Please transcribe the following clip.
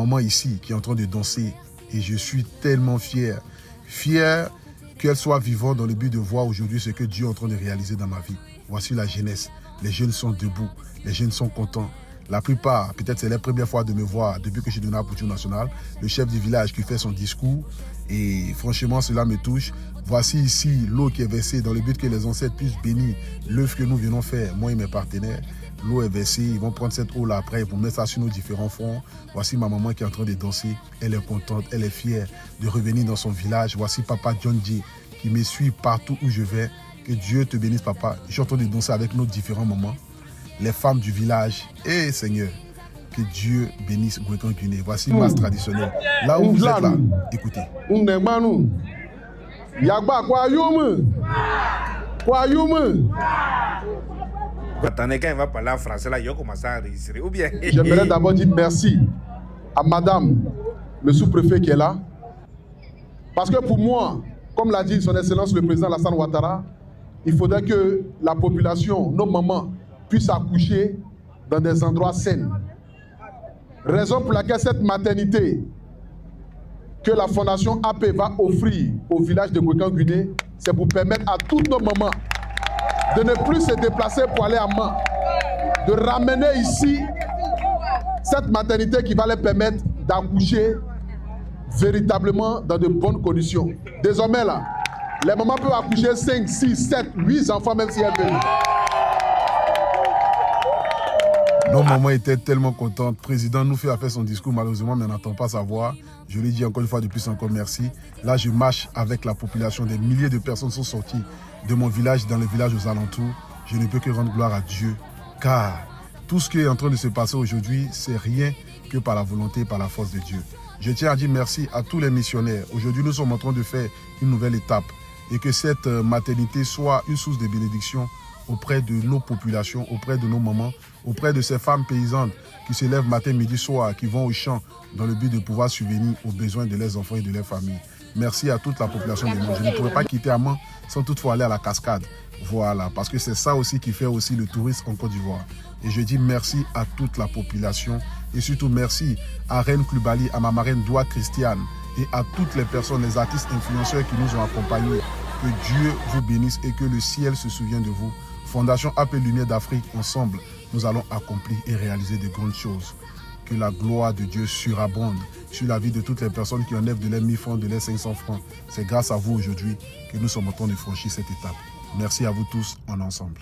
maman ici qui est en train de danser. Et je suis tellement fier. Fier qu'elle soit vivante dans le but de voir aujourd'hui ce que Dieu est en train de réaliser dans ma vie. Voici la jeunesse. Les jeunes sont debout. Les jeunes sont contents. La plupart, peut-être c'est la première fois de me voir depuis que je suis donné à Poutine National. Le chef du village qui fait son discours. Et franchement, cela me touche. Voici ici l'eau qui est versée dans le but que les ancêtres puissent bénir l'œuvre que nous venons faire, moi et mes partenaires. L'eau est versée, ils vont prendre cette eau-là après pour mettre ça sur nos différents fronts. Voici ma maman qui est en train de danser. Elle est contente, elle est fière de revenir dans son village. Voici papa John J qui me suit partout où je vais. Que Dieu te bénisse, papa. Je suis en train de danser avec nos différents mamans, les femmes du village. Et Seigneur, que Dieu bénisse Gwekan Guinée. Voici masse traditionnelle. Là où vous êtes là, écoutez. Attendez, quand il va parler en français, là, il commence à enregistrer. Ou bien. J'aimerais d'abord dire merci à madame, le sous-préfet qui est là. Parce que pour moi, comme l'a dit son Excellence le président Alassane Ouattara, il faudrait que la population, nos mamans, puissent accoucher dans des endroits sains. Raison pour laquelle cette maternité que la Fondation AP va offrir au village de Gwekan Guinée, c'est pour permettre à toutes nos mamans de ne plus se déplacer pour aller à Mans, de ramener ici cette maternité qui va les permettre d'accoucher véritablement dans de bonnes conditions. Désormais là, les mamans peuvent accoucher 5, 6, 7, 8 enfants même si elles veulent. Nos mamans étaient tellement contentes. Le président nous fait faire son discours, malheureusement, mais on n'entend pas sa voix. Je lui dis encore une fois de plus encore merci. Là, je marche avec la population. Des milliers de personnes sont sorties de mon village, dans les villages aux alentours. Je ne peux que rendre gloire à Dieu, car tout ce qui est en train de se passer aujourd'hui, c'est rien que par la volonté et par la force de Dieu. Je tiens à dire merci à tous les missionnaires. Aujourd'hui, nous sommes en train de faire une nouvelle étape et que cette maternité soit une source de bénédiction auprès de nos populations, auprès de nos mamans, auprès de ces femmes paysannes qui se lèvent matin, midi, soir, qui vont au champ dans le but de pouvoir subvenir aux besoins de leurs enfants et de leurs familles. Merci à toute la population de Mans. Je ne pourrais pas quitter Mans sans toutefois aller à la cascade. Voilà, parce que c'est ça aussi qui fait aussi le tourisme en Côte d'Ivoire. Et je dis merci à toute la population et surtout merci à Reine Klubali, à ma marraine Doua Christiane et à toutes les personnes, les artistes influenceurs qui nous ont accompagnés. Que Dieu vous bénisse et que le ciel se souvienne de vous. Fondation AP Lumière d'Afrique, ensemble, nous allons accomplir et réaliser de grandes choses. Que la gloire de Dieu surabonde sur la vie de toutes les personnes qui enlèvent de leurs 1000 francs, de leurs 500 francs. C'est grâce à vous aujourd'hui que nous sommes en train de franchir cette étape. Merci à vous tous en ensemble.